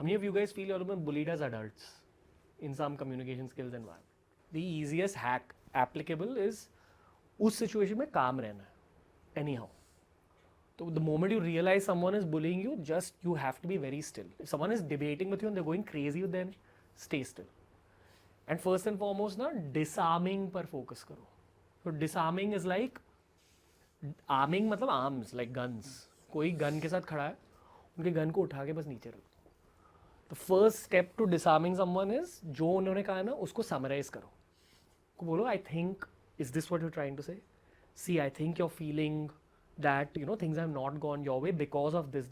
many of you guys feel you're being bullied as adults in some communication skills environment? The easiest hack applicable is उस situation में calm रहना है anyhow. So the moment you realize someone is bullying you, just you have to be very still. If someone is debating with you and they're going crazy with them, stay still. And first and foremost ना disarming पर focus करो. So disarming is like arming मतलब arms like guns. कोई gun के साथ खड़ा है, उनके gun को उठा के बस नीचे रखो. The first step to disarming someone is जो उन्होंने कहा ना उसको summarize करो. को बोलो I think is this what you're trying to say? See, I think you're feeling that things have not gone your way because of this.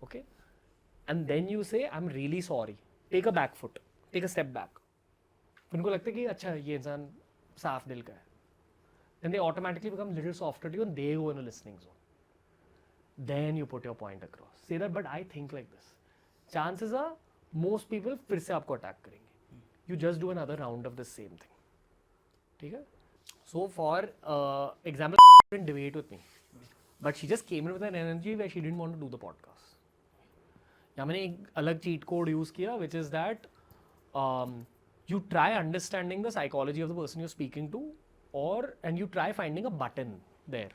Okay? And then you say I'm really sorry. Take a back foot. Take a step back. उनको लगता है कि अच्छा ये इंसान साफ दिल का है. Then they automatically become a little softer to you and they go in a listening zone. Then you put your point across. Say that, but I think like this. Chances are most people फिर से आपको attack करेंगे. You just do another round of the same thing. ठीक है? So for example, didn't debate with me, but she just came in with an energy where she didn't want to do the podcast. यहाँ मैंने एक अलग cheat code use किया, which is that you try understanding the psychology of the person you're speaking to, and you try finding a button there.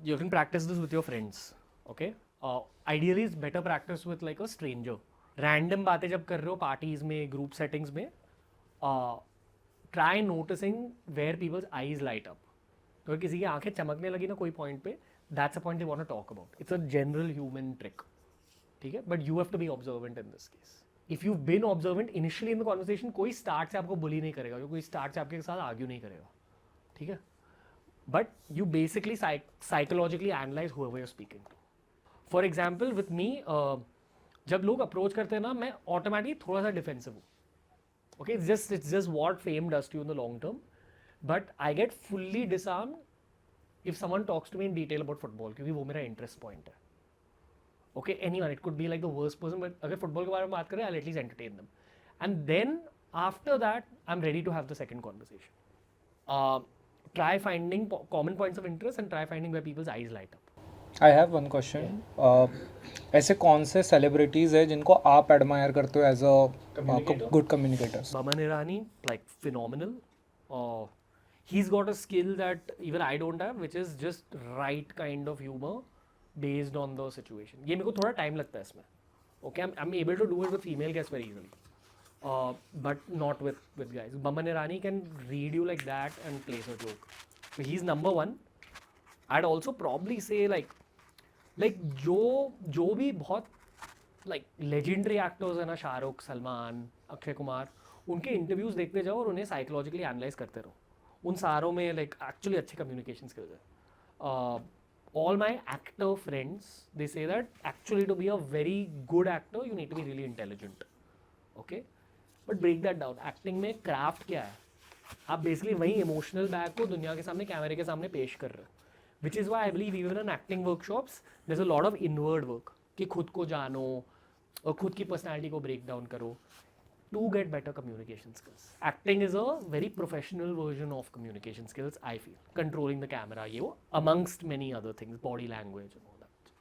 You can practice this with your friends, okay? Ideally, it's better practice with like a stranger. Random बातें जब कर रहे हो parties में, group settings में, try noticing where people's eyes light up. तो किसी की आंखें चमकने लगी ना कोई point पे, that's a point they want to talk about. It's a general human trick. ठीक है? But you have to be observant in this case. If you've been observant initially in the conversation, कोई start से आपको bully नहीं करेगा, कोई start से आपके साथ argue नहीं करेगा. ठीक है? But you basically psychologically analyze whoever you're speaking to. For example, with me, जब लोग approach करते हैं ना, मैं automatically थोड़ा सा defensive हूँ. Okay, it's just what fame does to you in the long term. But I get fully disarmed if someone talks to me in detail about football, क्योंकि वो मेरा interest point है. Okay, anyone, it could be like the worst person, but अगर football के बारे में बात करें, I'll at least entertain them. And then after that, I'm ready to have the second conversation. Try finding common points of interest and try finding where people's eyes light up. I have one question. ऐसे कौन से celebrities हैं जिनको आप admire करते हो as a good communicators? Baman Irani, like phenomenal. He's got a skill that even I don't have, which is just right kind of humor based on the situation. ये मेरे को थोड़ा time लगता है इसमें. Okay, I'm able to do it with female guests very easily. But not with guys. Baman Irani can read you like that and place a joke. So he's number one. I'd also probably say like जो भी बहुत like legendary actors हैं ना, शाहरुख, सलमान, अक्षय कुमार, उनके interviews देखते जाओ और उन्हें साइकोलॉजिकली एनालाइज करते रहो. उन सारों में like actually अच्छे कम्युनिकेशन स्किल्स है. All my actor friends, they say that actually to be a very good actor, you need to be really intelligent. Okay? But break that down. Acting में craft क्या है? आप basically वही emotional bag को दुनिया के सामने, कैमरे के सामने पेश कर रहे हो. Which is why I believe even in acting workshops, there's a lot of inward work. कि खुद को जानो और खुद की personality को break down करो to get better communication skills. Acting is a very professional version of communication skills, I feel. Controlling the camera, amongst many other things, body language and all that.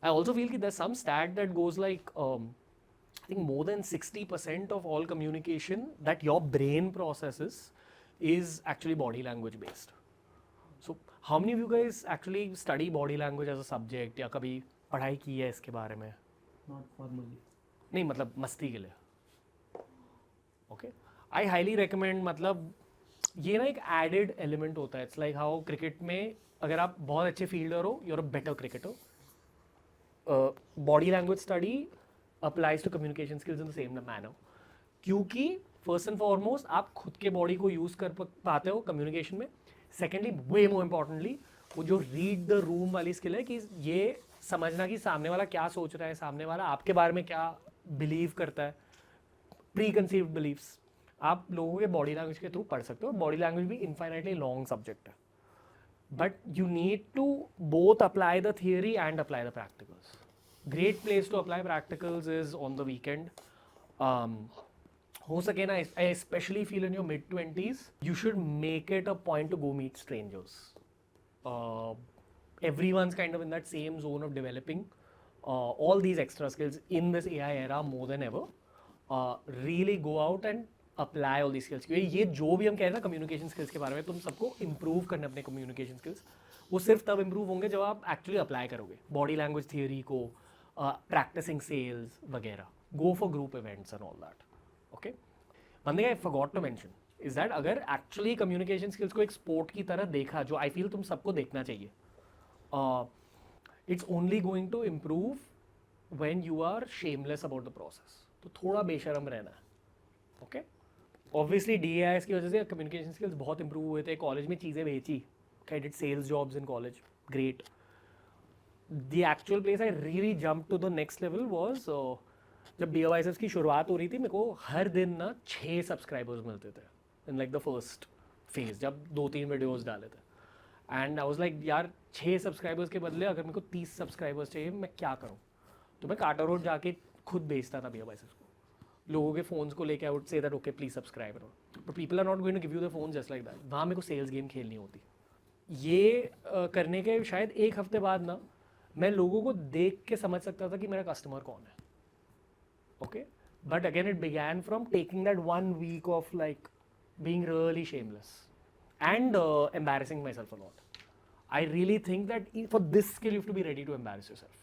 I also feel that there's some stat that goes like, I think more than 60% of all communication that your brain processes is actually body language based. So how many of you guys actually study body language as a subject या कभी पढ़ाई की है इसके बारे में? Not formally. नहीं, मतलब मस्ती के लिए. Okay, I highly recommend. मतलब ये ना एक added element होता है. It's like how cricket में अगर आप बहुत अच्छे fielder हो, you're a better cricketer. Body language study applies to communication skills in the same manner. क्योंकि first and foremost आप खुद के body को use कर पाते हो communication में. Secondly, way more importantly, वो जो read the room वाली skill है कि ये समझना कि सामने वाला क्या सोच रहा है, सामने वाला आपके बारे में क्या believe करता है. Preconceived beliefs आप लोगों के body language के through पढ़ सकते हो. Body language भी infinitely long subject है. But you need to both apply the theory and apply the practicals. Great place to apply practicals is on the weekend. हो सके ना, I especially feel in your mid-20s, you should make it a point to go meet strangers. Everyone's kind of in that same zone of developing. all these extra skills in this AI era more than ever. Really go out and apply all these skills. क्योंकि ये जो भी हम कह रहे हैं ना communication skills के बारे में, तुम सबको इम्प्रूव करने अपने कम्युनिकेशन स्किल्स, वो सिर्फ तब इम्प्रूव होंगे जब आप एक्चुअली अप्लाई करोगे बॉडी लैंग्वेज थियोरी को, प्रैक्टिसिंग सेल्स वगैरह, go for group events and all that. Okay, one thing I forgot to mention is that अगर एक्चुअली कम्युनिकेशन स्किल्स को एक स्पोर्ट की तरह देखा, जो आई फील तुम सबको देखना चाहिए, it's only going to improve when you are shameless about the process. तो थोड़ा बेशरम रहना है. ओके, ऑब्वियसली DAIs की वजह से कम्युनिकेशन स्किल्स बहुत इंप्रूव हुए थे. कॉलेज में चीज़ें बेची, I did sales jobs in college, great. The actual place I really jump to the next level was जब BOISFs की शुरुआत हो रही थी. मेरे को हर दिन ना 6 सब्सक्राइबर्स मिलते थे in like the first phase, जब 2-3 वीडियोज़ डाले थे. एंड आई वॉज लाइक यार 6 सब्सक्राइबर्स के बदले अगर मेरे को 30 सब्सक्राइबर्स चाहिए, मैं क्या करूँ? तो मैं कार्टर रोड जाके खुद बेचता था BOISFs को. लोगों के फ़ोन्स को लेके I would say that okay please subscribe, but people are not going to give you the phone just like that. वहाँ मेरे को सेल्स गेम खेलनी होती. ये करने के शायद 1 हफ्ते बाद ना मैं लोगों को देख के समझ सकता था कि मेरा कस्टमर कौन है. Okay, but again it began from taking that 1 week of like being really shameless and embarrassing myself a lot. I really think that for this skill you have to be ready to embarrass yourself.